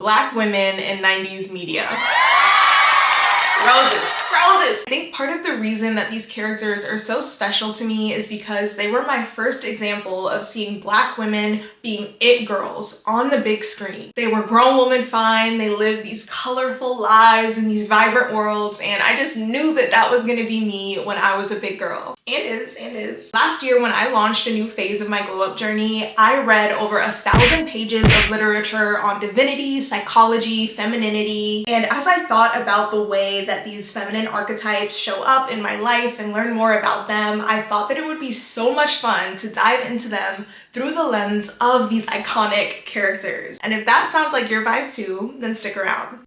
Black women in 90s media. Roses. I think part of the reason that these characters are so special to me is because they were my first example of seeing Black women being it girls on the big screen. They were grown woman fine, they lived these colorful lives in these vibrant worlds, and I just knew that that was gonna be me when I was a big girl. And is. Last year when I launched a new phase of my glow up journey, I read over 1,000 pages of literature on divinity, psychology, femininity, and as I thought about the way that these feminine archetypes show up in my life and learn more about them, I thought that it would be so much fun to dive into them through the lens of these iconic characters. And if that sounds like your vibe too, then stick around.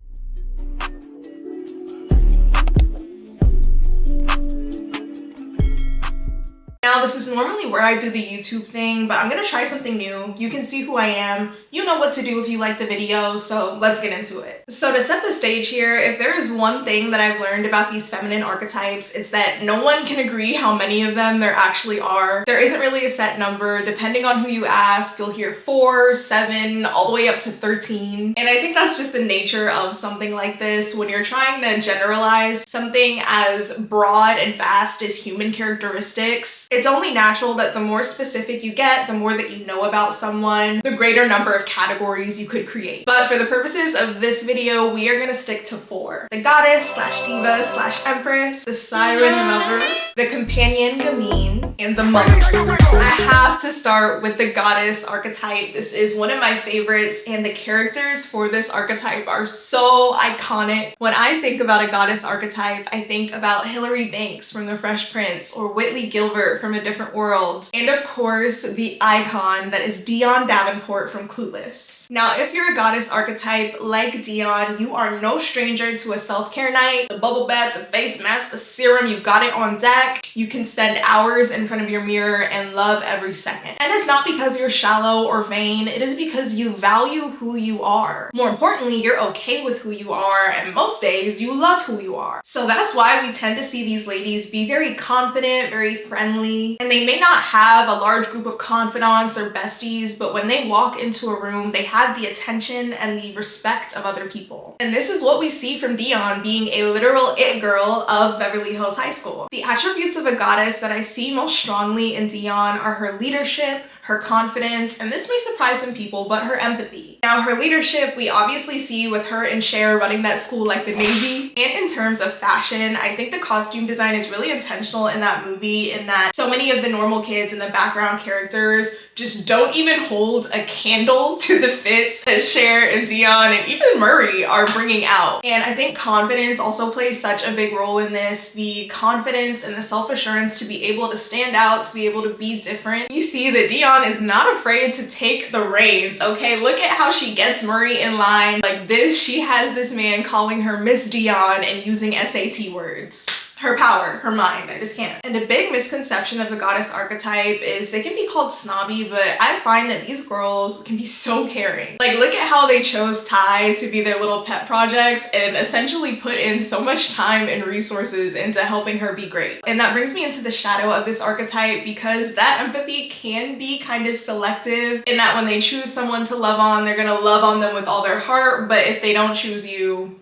Now, this is normally where I do the YouTube thing, but I'm gonna try something new. You can see who I am. You know what to do if you like the video, so let's get into it. So to set the stage here, if there is one thing that I've learned about these feminine archetypes, it's that no one can agree how many of them there actually are. There isn't really a set number. Depending on who you ask, you'll hear 4, 7, all the way up to 13. And I think that's just the nature of something like this. When you're trying to generalize something as broad and vast as human characteristics, it's only natural that the more specific you get, the more that you know about someone, the greater number of categories you could create. But for the purposes of this video, we are gonna stick to 4. The goddess / diva / empress, the siren lover, the companion Gamine, and the mother. I have to start with the goddess archetype. This is one of my favorites, and the characters for this archetype are so iconic. When I think about a goddess archetype, I think about Hilary Banks from The Fresh Prince or Whitley Gilbert from A Different World, and of course the icon that is Dionne Davenport from Clueless. Now, if you're a goddess archetype like Dionne, you are no stranger to a self-care night, the bubble bath, the face mask, the serum, you got it on deck. You can spend hours in front of your mirror and love every second. And it's not because you're shallow or vain, it is because you value who you are. More importantly, you're okay with who you are, and most days you love who you are. So that's why we tend to see these ladies be very confident, very friendly, and they may not have a large group of confidants or besties, but when they walk into a room, they have the attention and the respect of other people. And this is what we see from Dionne being a literal it girl of Beverly Hills High School. The attributes of a goddess that I see most strongly in Dionne are her leadership, her confidence, and this may surprise some people, but her empathy. Now, her leadership, we obviously see with her and Cher running that school like the Navy. And in terms of fashion, I think the costume design is really intentional in that movie, in that so many of the normal kids and the background characters just don't even hold a candle to the fits that Cher and Dionne and even Murray are bringing out. And I think confidence also plays such a big role in this. The confidence and the self-assurance to be able to stand out, to be able to be different. You see that Dionne is not afraid to take the reins, okay? Look at how she gets Murray in line like this. She has this man calling her Miss Dionne and using SAT words. Her power, her mind, I just can't. And a big misconception of the goddess archetype is they can be called snobby, but I find that these girls can be so caring. Like, look at how they chose Ty to be their little pet project and essentially put in so much time and resources into helping her be great. And that brings me into the shadow of this archetype, because that empathy can be kind of selective in that when they choose someone to love on, they're gonna love on them with all their heart, but if they don't choose you,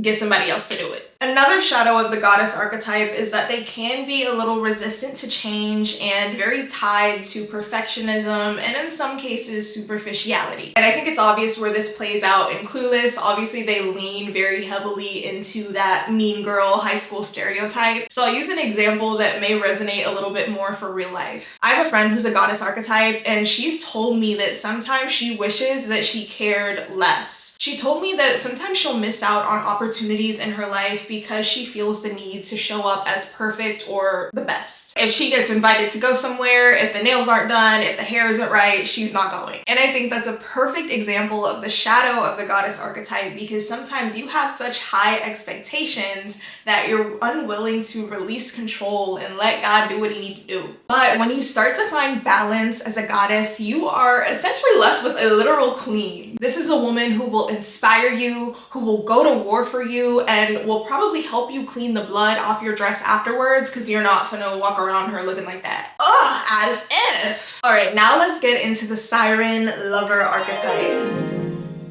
get somebody else to do it. Another shadow of the goddess archetype is that they can be a little resistant to change and very tied to perfectionism and in some cases superficiality. And I think it's obvious where this plays out in Clueless. Obviously they lean very heavily into that mean girl high school stereotype. So I'll use an example that may resonate a little bit more for real life. I have a friend who's a goddess archetype, and she's told me that sometimes she wishes that she cared less. She told me that sometimes she'll miss out on opportunities in her life because she feels the need to show up as perfect or the best. If she gets invited to go somewhere, if the nails aren't done, if the hair isn't right, she's not going. And I think that's a perfect example of the shadow of the goddess archetype, because sometimes you have such high expectations that you're unwilling to release control and let God do what he needs to do. But when you start to find balance as a goddess, you are essentially left with a literal queen. This is a woman who will inspire you, who will go to war for you, and will probably help you clean the blood off your dress afterwards, because you're not gonna walk around her looking like that. Ugh, as if. All right, now let's get into the siren lover archetype.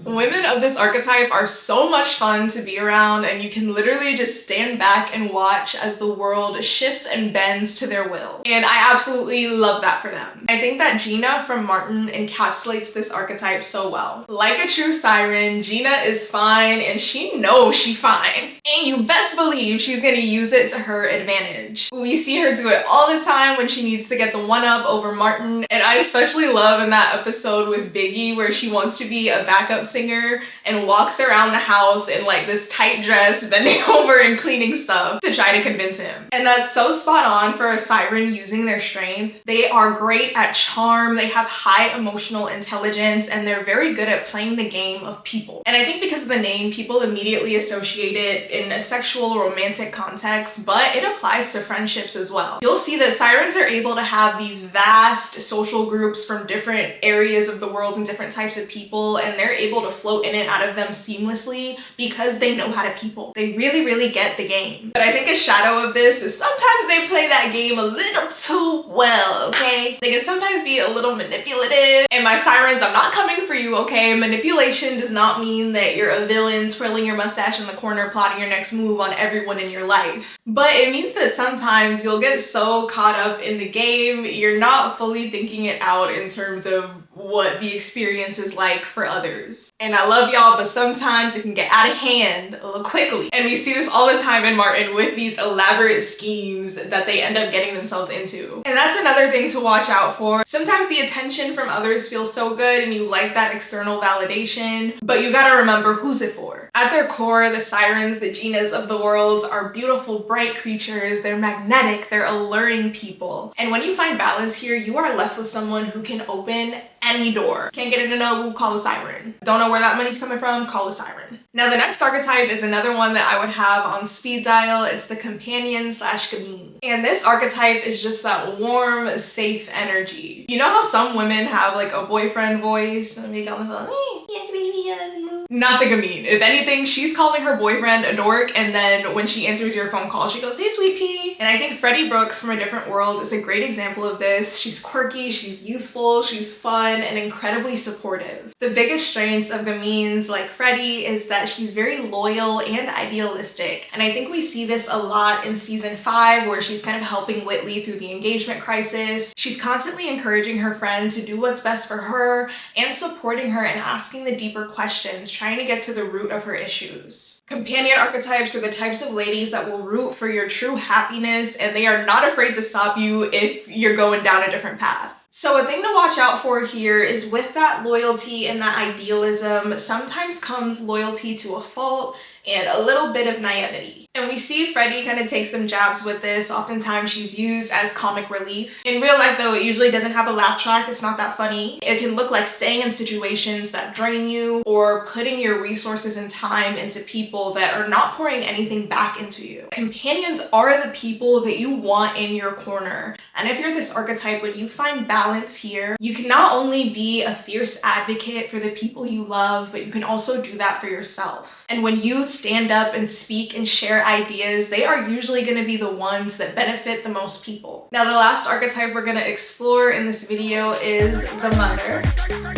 Women of this archetype are so much fun to be around, and you can literally just stand back and watch as the world shifts and bends to their will. And I absolutely love that for them. I think that Gina from Martin encapsulates this archetype so well. Like a true Siren, Gina is fine and she knows she's fine. And you best believe she's gonna use it to her advantage. We see her do it all the time when she needs to get the one up over Martin. And I especially love in that episode with Biggie where she wants to be a backup singer and walks around the house in like this tight dress, bending over and cleaning stuff to try to convince him. And that's so spot on for a Siren using their strength. They are great at charm, they have high emotional intelligence, and they're very good at playing the game of people. And I think because of the name, people immediately associate it in a sexual romantic context, but it applies to friendships as well. You'll see that Sirens are able to have these vast social groups from different areas of the world and different types of people, and they're able to float in and out of them seamlessly because they know how to people. They really get the game. But I think a shadow of this is sometimes they play that game a little too well, okay? They can sometimes be a little manipulative. And my Sirens, I'm not coming for you, okay? Manipulation does not mean that you're a villain twirling your mustache in the corner plotting your next move on everyone in your life. But it means that sometimes you'll get so caught up in the game, you're not fully thinking it out in terms of what the experience is like for others. And I love y'all, but sometimes it can get out of hand a little quickly. And we see this all the time in Martin with these elaborate schemes that they end up getting themselves into. And that's another thing to watch out for. Sometimes the attention from others feels so good and you like that external validation, but you gotta remember who's it for. At their core, the Sirens, the Ginas of the world are beautiful, bright creatures. They're magnetic, they're alluring people. And when you find balance here, you are left with someone who can open any door. Can't get into no, call a Siren. Don't know where that money's coming from, call a Siren. Now the next archetype is another one that I would have on speed dial. It's the companion slash Gamine. And this archetype is just that warm, safe energy. You know how some women have like a boyfriend voice? Let me get on the phone, hey, yes baby, I love you. Not the Gamine. If anything, she's calling her boyfriend a dork, and then when she answers your phone call, she goes, hey sweet pea. And I think Freddie Brooks from A Different World is a great example of this. She's quirky, she's youthful, she's fun, and incredibly supportive. The biggest strengths of Gamines like Freddie is that she's very loyal and idealistic. And I think we see this a lot in season 5 where she's kind of helping Whitley through the engagement crisis. She's constantly encouraging her friend to do what's best for her and supporting her and asking the deeper questions, trying to get to the root of her issues. Companion archetypes are the types of ladies that will root for your true happiness, and they are not afraid to stop you if you're going down a different path. So a thing to watch out for here is with that loyalty and that idealism, sometimes comes loyalty to a fault and a little bit of naivety. And we see Freddie kind of take some jabs with this. Oftentimes she's used as comic relief. In real life though, it usually doesn't have a laugh track. It's not that funny. It can look like staying in situations that drain you or putting your resources and time into people that are not pouring anything back into you. Companions are the people that you want in your corner. And if you're this archetype, when you find balance here, you can not only be a fierce advocate for the people you love, but you can also do that for yourself. And when you stand up and speak and share ideas, they are usually going to be the ones that benefit the most people. Now, the last archetype we're going to explore in this video is the mother,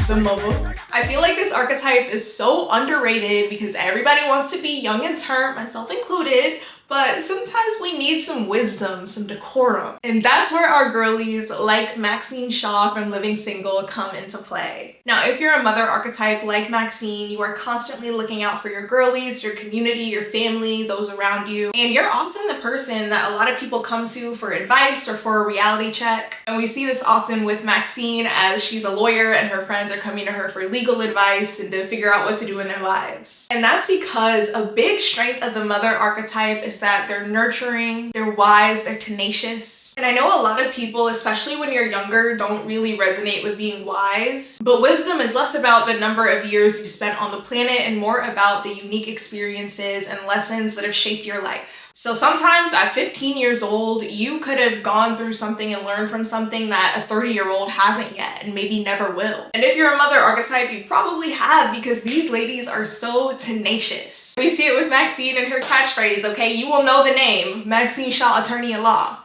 the mother. I feel like this archetype is so underrated because everybody wants to be young and turnt, myself included, but sometimes we need some wisdom, some decorum. And that's where our girlies like Maxine Shaw from Living Single come into play. Now, if you're a mother archetype like Maxine, you are constantly looking out for your girlies, your community, your family, those around you. And you're often the person that a lot of people come to for advice or for a reality check. And we see this often with Maxine as she's a lawyer and her friends are coming to her for legal advice and to figure out what to do in their lives. And that's because a big strength of the mother archetype is that they're nurturing, they're wise, they're tenacious. And I know a lot of people, especially when you're younger, don't really resonate with being wise, but wisdom is less about the number of years you've spent on the planet and more about the unique experiences and lessons that have shaped your life. So sometimes at 15 years old, you could have gone through something and learned from something that a 30-year-old hasn't yet and maybe never will. And if you're a mother archetype, you probably have, because these ladies are so tenacious. We see it with Maxine and her catchphrase, okay? You will know the name, Maxine Shaw, attorney at law.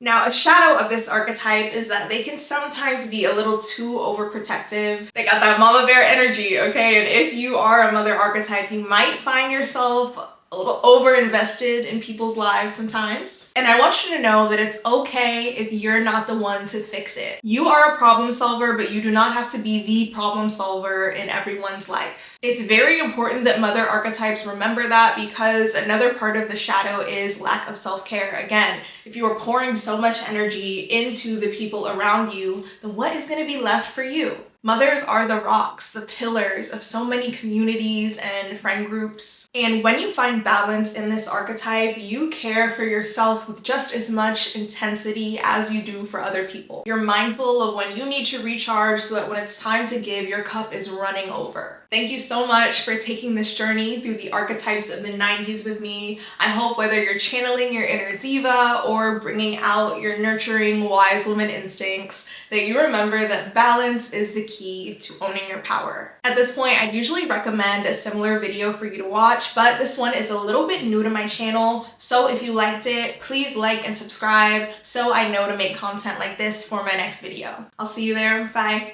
Now, a shadow of this archetype is that they can sometimes be a little too overprotective. They got that mama bear energy, okay? And if you are a mother archetype, you might find yourself a little over-invested in people's lives sometimes. And I want you to know that it's okay if you're not the one to fix it. You are a problem solver, but you do not have to be the problem solver in everyone's life. It's very important that mother archetypes remember that, because another part of the shadow is lack of self-care. Again, if you are pouring so much energy into the people around you, then what is going to be left for you? Mothers are the rocks, the pillars of so many communities and friend groups. And when you find balance in this archetype, you care for yourself with just as much intensity as you do for other people. You're mindful of when you need to recharge so that when it's time to give, your cup is running over. Thank you so much for taking this journey through the archetypes of the 90s with me. I hope whether you're channeling your inner diva or bringing out your nurturing, wise woman instincts, that you remember that balance is the key to owning your power. At this point, I'd usually recommend a similar video for you to watch, but this one is a little bit new to my channel, so if you liked it, please like and subscribe so I know to make content like this for my next video. I'll see you there. Bye.